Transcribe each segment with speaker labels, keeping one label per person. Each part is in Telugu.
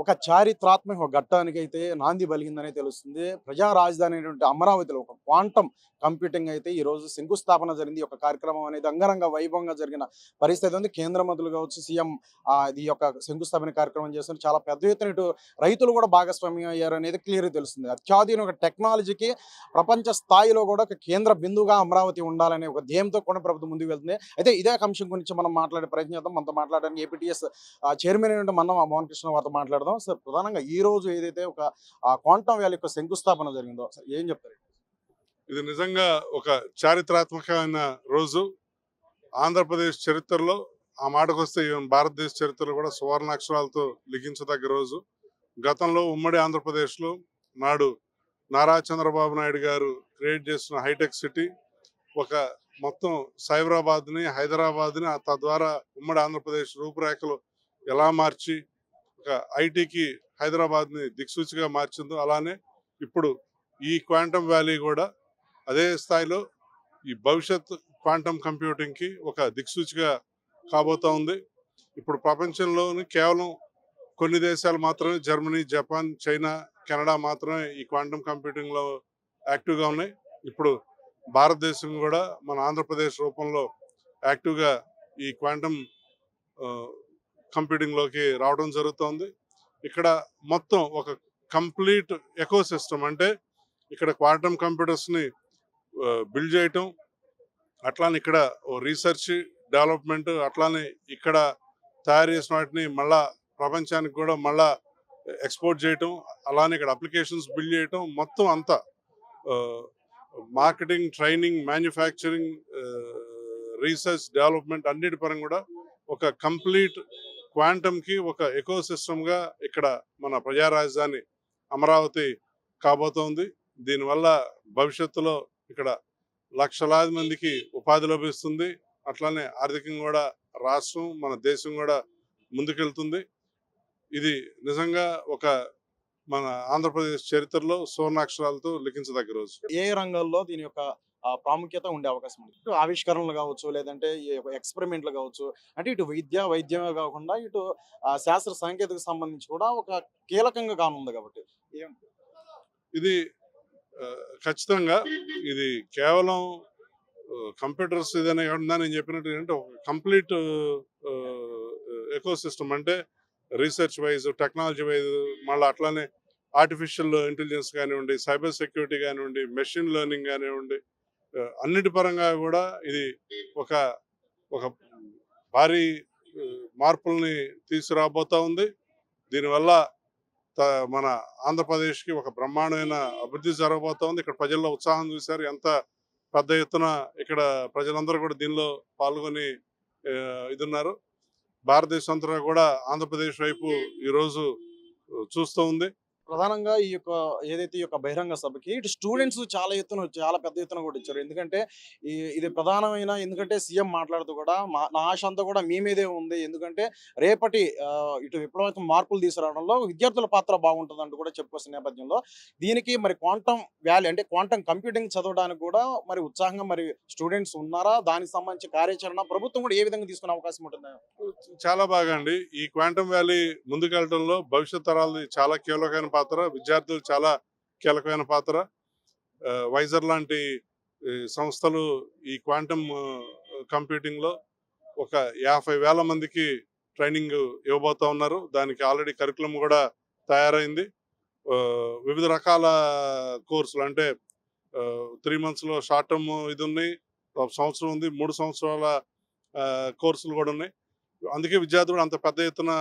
Speaker 1: ఒక చారిత్రాత్మక ఘట్టానికైతే నాంది పలికిందనే తెలుస్తుంది. ప్రజా రాజధాని అయినటువంటి అమరావతిలో ఒక క్వాంటమ్ కంప్యూటింగ్ అయితే ఈరోజు శంకుస్థాపన జరిగింది. ఈ యొక్క కార్యక్రమం అనేది అంగరంగ వైభవంగా జరిగిన పరిస్థితి ఉంది. కేంద్ర మంత్రులు కావచ్చు, సీఎం ఈ యొక్క శంకుస్థాపన కార్యక్రమం చేస్తున్నారు. చాలా పెద్ద ఎత్తున ఇటు రైతులు కూడా భాగస్వామ్యం అయ్యారనేది క్లియర్‌గా తెలుస్తుంది. అత్యాధునిక టెక్నాలజీకి ప్రపంచ స్థాయిలో కూడా ఒక కేంద్ర బిందువుగా అమరావతి ఉండాలనే ఒక ధ్యేయంతో కూడా ప్రభుత్వం ముందుకు వెళ్తుంది. అయితే ఇదే అంశం గురించి మనం మాట్లాడే ప్రయత్నం చేద్దాం. మనతో మాట్లాడడానికి ఏపీటీఎస్ చైర్మన్ అయినటువంటి మన్నం మోహన్ కృష్ణ వారితో మాట్లాడదాం. సార్, ప్రధానంగా ఈ రోజు ఏదైతే ఒక క్వాంటమ్ వ్యాలీ యొక్క శంకుస్థాపన జరిగిందో సార్ ఏం చెప్తారు?
Speaker 2: ఇది నిజంగా ఒక చారిత్రాత్మకమైన రోజు. ఆంధ్రప్రదేశ్ చరిత్రలో ఆ మాటకొస్తే ఈవెన్ భారతదేశ చరిత్రలో కూడా సువర్ణాక్షరాలతో లిఖించదగ్గ రోజు. గతంలో ఉమ్మడి ఆంధ్రప్రదేశ్లో నాడు నారా చంద్రబాబు నాయుడు గారు క్రియేట్ చేసిన హైటెక్ సిటీ ఒక మొత్తం సైబరాబాద్ని, హైదరాబాద్ని తద్వారా ఉమ్మడి ఆంధ్రప్రదేశ్ రూపురేఖలు ఎలా మార్చి ఒక ఐటీకి హైదరాబాద్ని దిక్సూచిగా మార్చిందో అలానే ఇప్పుడు ఈ క్వాంటమ్ వ్యాలీ కూడా అదే స్థాయిలో ఈ భవిష్యత్ క్వాంటమ్ కంప్యూటింగ్కి ఒక దిక్సూచిగా కాబోతా ఉంది. ఇప్పుడు ప్రపంచంలోని కేవలం కొన్ని దేశాలు మాత్రమే, జర్మనీ, జపాన్, చైనా, కెనడా మాత్రమే ఈ క్వాంటమ్ కంప్యూటింగ్లో యాక్టివ్గా ఉన్నాయి. ఇప్పుడు భారతదేశం కూడా మన ఆంధ్రప్రదేశ్ రూపంలో యాక్టివ్గా ఈ క్వాంటమ్ కంప్యూటింగ్లోకి రావడం జరుగుతోంది. ఇక్కడ మొత్తం ఒక కంప్లీట్ ఎకోసిస్టమ్, అంటే ఇక్కడ క్వాంటమ్ కంప్యూటర్స్ని బిల్డ్ చేయటం, అట్లానే ఇక్కడ రీసెర్చ్ డెవలప్మెంట్, అట్లానే ఇక్కడ తయారు చేసిన వాటిని మళ్ళా ప్రపంచానికి కూడా మళ్ళా ఎక్స్పోర్ట్ చేయటం, అలానే ఇక్కడ అప్లికేషన్స్ బిల్డ్ చేయటం, మొత్తం అంతా marketing, training, manufacturing, research, development అన్నిటి పరంగా కూడా ఒక కంప్లీట్ క్వాంటమ్కి ఒక ఎకోసిస్టమ్గా ఇక్కడ మన ప్రజా రాజధాని అమరావతి కాబోతోంది. దీనివల్ల భవిష్యత్తులో ఇక్కడ లక్షలాది మందికి ఉపాధి లభిస్తుంది. అట్లానే ఆర్థికంగా కూడా రాష్ట్రం, మన దేశం కూడా ముందుకెళ్తుంది. ఇది నిజంగా ఒక మన ఆంధ్రప్రదేశ్ చరిత్రలో సువర్ణాక్షరాలతో లిఖించదగ్గ రోజు.
Speaker 1: ఏ రంగాల్లో దీని యొక్క ప్రాముఖ్యత ఉండే అవకాశం ఉంది? ఇటు ఆవిష్కరణలు కావచ్చు, లేదంటే ఈ ఎక్స్పెరిమెంట్లు కావచ్చు, అంటే ఇటు వైద్యమే కాకుండా ఇటు శాస్త్ర సాంకేతిక సంబంధించి కూడా ఒక కీలకంగా కానుంది కాబట్టి
Speaker 2: ఇది ఖచ్చితంగా ఇది కేవలం కంప్యూటర్స్ ఇదనే కాకుండా నేను చెప్పినట్టు ఏంటంటే ఒక కంప్లీట్ ఎకోసిస్టమ్, అంటే రీసెర్చ్ వైజ్, టెక్నాలజీ వైజ్, మళ్ళీ అట్లానే ఆర్టిఫిషియల్ ఇంటెలిజెన్స్ కానివ్వండి, సైబర్ సెక్యూరిటీ కానివ్వండి, మెషిన్ లెర్నింగ్ కానివ్వండి, అన్నిటి పరంగా కూడా ఇది ఒక ఒక భారీ మార్పుల్ని తీసుకురాబోతా ఉంది. దీనివల్ల మన ఆంధ్రప్రదేశ్కి ఒక బ్రహ్మాండమైన అభివృద్ధి జరగబోతోంది. ఇక్కడ ప్రజల్లో ఉత్సాహం చూశారు, ఎంత పెద్ద ఎత్తున ఇక్కడ ప్రజలందరూ కూడా దీనిలో పాల్గొని ఇది ఉన్నారు. భారతదేశం అంతా కూడా ఆంధ్రప్రదేశ్ వైపు ఈరోజు చూస్తూ ఉంది.
Speaker 1: ప్రధానంగా ఈ యొక్క ఏదైతే ఈ యొక్క బహిరంగ సభకి ఇటు స్టూడెంట్స్ చాలా పెద్ద ఎత్తున కూడా ఇచ్చారు. ఎందుకంటే ఇది ప్రధానమైన, ఎందుకంటే సీఎం మాట్లాడుతూ కూడా నా ఆశ అంతా కూడా మీ మీదే ఉంది. ఎందుకంటే రేపటి ఇటు విప్లవాత్మక మార్పులు తీసుకురావడంలో విద్యార్థుల పాత్ర బాగుంటుందంటూ కూడా చెప్పుకొస్తున్న నేపథ్యంలో దీనికి మరి క్వాంటమ్ వ్యాలీ అంటే క్వాంటమ్ కంప్యూటింగ్ చదవడానికి కూడా మరి ఉత్సాహంగా మరి స్టూడెంట్స్ ఉన్నారా? దానికి సంబంధించి కార్యాచరణ ప్రభుత్వం కూడా ఏ విధంగా తీసుకునే అవకాశం ఉంటుంది?
Speaker 2: చాలా బాగా అండి. ఈ క్వాంటమ్ వ్యాలీ ముందుకెళ్ళడంలో భవిష్యత్ తరాలది చాలా కీలకమైన పాత్ర, విద్యార్థులు చాలా కీలకమైన పాత్ర. వైజర్ లాంటి సంస్థలు ఈ క్వాంటమ్ కంప్యూటింగ్లో ఒక 50,000 మందికి ట్రైనింగ్ ఇవ్వబోతా ఉన్నారు. దానికి ఆల్రెడీ కరికులం కూడా తయారైంది. వివిధ రకాల కోర్సులు, అంటే 3 monthsలో షార్ట్ టర్మ్ ఇది ఉన్నాయి, సంవత్సరం ఉంది, 3 సంవత్సరాల కోర్సులు కూడా ఉన్నాయి. అందుకే విద్యార్థులు కూడా అంత పెద్ద ఎత్తున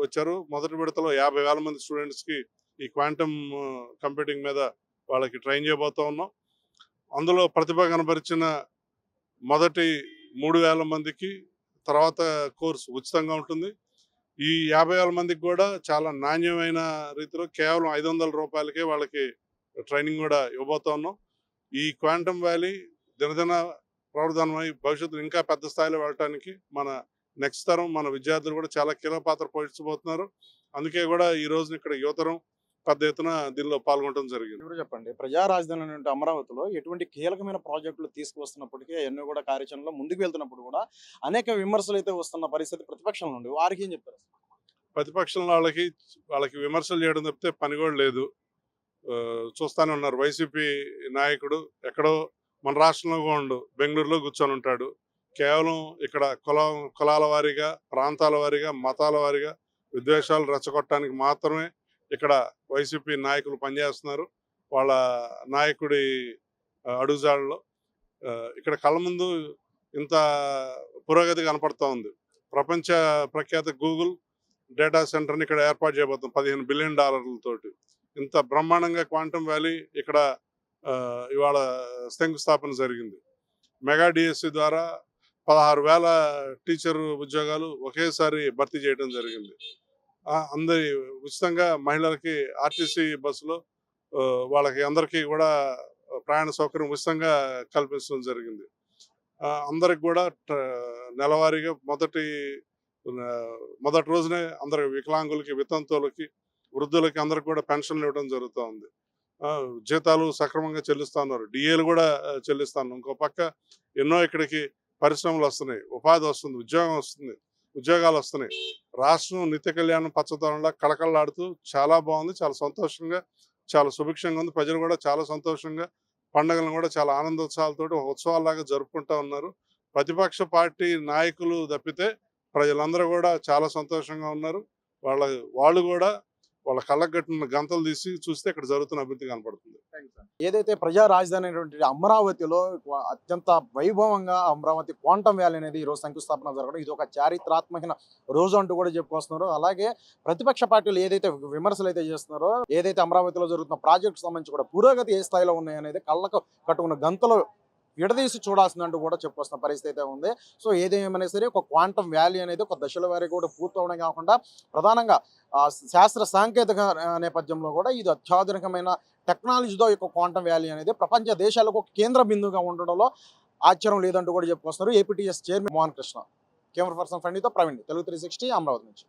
Speaker 2: వచ్చారు. మొదటి విడతలో 50,000 మంది స్టూడెంట్స్కి ఈ క్వాంటమ్ కంప్యూటింగ్ మీద వాళ్ళకి ట్రైన్ చేయబోతా ఉన్నాం. అందులో ప్రతిభ కనబరిచిన మొదటి 3,000 మందికి తర్వాత కోర్సు ఉచితంగా ఉంటుంది. ఈ 50,000 మందికి కూడా చాలా నాణ్యమైన రీతిలో కేవలం 500 రూపాయలకే వాళ్ళకి ట్రైనింగ్ కూడా ఇవ్వబోతా ఉన్నాం. ఈ క్వాంటమ్ వ్యాలీ దినదిన ప్రవర్ధనమై భవిష్యత్తులో ఇంకా పెద్ద స్థాయిలో వెళ్ళటానికి మన నెక్స్ట్ తరం, మన విద్యార్థులు కూడా చాలా కీలక పాత్ర పోషించబోతున్నారు. అందుకే కూడా ఈ రోజున ఇక్కడ యువతరం పెద్ద ఎత్తున దీనిలో పాల్గొనడం జరిగింది.
Speaker 1: ఇప్పుడు చెప్పండి, ప్రజా రాజధాని అనేటువంటి అమరావతిలో ఎటువంటి కీలకమైన ప్రాజెక్టులు తీసుకువస్తున్నప్పటికీ అవన్నీ కూడా కార్యాచరణలో ముందుకు వెళ్తున్నప్పుడు కూడా అనేక విమర్శలు అయితే వస్తున్న పరిస్థితి ప్రతిపక్షం నుండి, వారికి ఏం చెప్తారు?
Speaker 2: ప్రతిపక్షం వాళ్ళకి విమర్శలు చేయడం తప్పితే పని కూడా లేదు. చూస్తానే ఉన్నారు. వైసీపీ నాయకుడు ఎక్కడో మన రాష్ట్రంలో కూడా ఉండు, బెంగళూరులో కూర్చొని ఉంటాడు. కేవలం ఇక్కడ కులాల వారీగా, ప్రాంతాల వారీగా, మతాల వారీగా విద్వేషాలు రెచ్చగొట్టడానికి మాత్రమే ఇక్కడ వైసీపీ నాయకులు పనిచేస్తున్నారు. వాళ్ళ నాయకుడి అడుగుజాడలో ఇక్కడ కళ్ళ ముందు ఇంత పురోగతి కనపడుతూ ఉంది. ప్రపంచ ప్రఖ్యాత గూగుల్ డేటా సెంటర్ని ఇక్కడ ఏర్పాటు చేయబోతుంది $15 బిలియన్ తోటి. ఇంత బ్రహ్మాండంగా క్వాంటమ్ వ్యాలీ ఇక్కడ ఇవాళ శంకుస్థాపన జరిగింది. మెగా డిఎస్సి ద్వారా 16,000 టీచర్ ఉద్యోగాలు ఒకేసారి భర్తీ చేయడం జరిగింది. అందరి ఉచితంగా మహిళలకి ఆర్టీసీ బస్సులో వాళ్ళకి అందరికీ కూడా ప్రయాణ సౌకర్యం ఉచితంగా కల్పించడం జరిగింది. అందరికి కూడా నెలవారీగా మొదటి రోజునే అందరికి వికలాంగులకి, వితంతువులకి, వృద్ధులకి అందరికి కూడా పెన్షన్లు ఇవ్వడం జరుగుతూ ఉంది. జీతాలు సక్రమంగా చెల్లిస్తూ ఉన్నారు. డిఏలు కూడా చెల్లిస్తాను. ఇంకో పక్క ఎన్నో ఇక్కడికి పరిశ్రమలు వస్తున్నాయి, ఉపాధి వస్తుంది, ఉద్యోగాలు వస్తున్నాయి. రాష్ట్రం నిత్య కళ్యాణం పచ్చదనంలా కళకళలాడుతూ చాలా బాగుంది. చాలా సంతోషంగా, చాలా సుభిక్షంగా ఉంది. ప్రజలు కూడా చాలా సంతోషంగా పండుగలను కూడా చాలా ఆనందోత్సాహాలతో ఒక ఉత్సవాల్లాగా జరుపుకుంటూ ఉన్నారు. ప్రతిపక్ష పార్టీ నాయకులు తప్పితే ప్రజలందరూ కూడా చాలా సంతోషంగా ఉన్నారు. వాళ్ళు కూడా వాళ్ళ కళ్ళకు కట్టిన గంతలు తీసి చూస్తే ఇక్కడ జరుగుతున్న అభివృద్ధి కనపడుతుంది.
Speaker 1: ఏదైతే ప్రజా రాజధాని అయినటువంటి అమరావతిలో అత్యంత వైభవంగా అమరావతి క్వాంటమ్ వ్యాలీ అనేది ఈరోజు శంకుస్థాపన జరగడం, ఇది ఒక చారిత్రాత్మక రోజు అంటూ కూడా చెప్పుకొస్తున్నారు. అలాగే ప్రతిపక్ష పార్టీలు ఏదైతే విమర్శలు అయితే చేస్తున్నారో, ఏదైతే అమరావతిలో జరుగుతున్న ప్రాజెక్టు సంబంధించి కూడా పురోగతి ఏ స్థాయిలో ఉన్నాయనేది కళ్ళకు కట్టుకున్న గంతలు విడదీసి చూడాల్సిందంటూ కూడా చెప్పుకొస్తున్న పరిస్థితి అయితే ఉంది. సో ఏదేమైనా సరే ఒక క్వాంటమ్ వ్యాలీ అనేది ఒక దశల వారీ కూడా పూర్తవడం కాకుండా ప్రధానంగా శాస్త్ర సాంకేతిక నేపథ్యంలో కూడా ఇది అత్యాధునికమైన టెక్నాలజీతో యొక్క క్వాంటమ్ వ్యాలీ అనేది ప్రపంచ దేశాలకు ఒక కేంద్ర బిందువుగా ఉండడంలో ఆశ్చర్యం లేదంటూ కూడా చెప్పుకొస్తున్నారు APTS chairman Mohan Krishna. Camera person ఫండితో ప్రవీణ్, తెలుగు 360 అమరావతి నుంచి.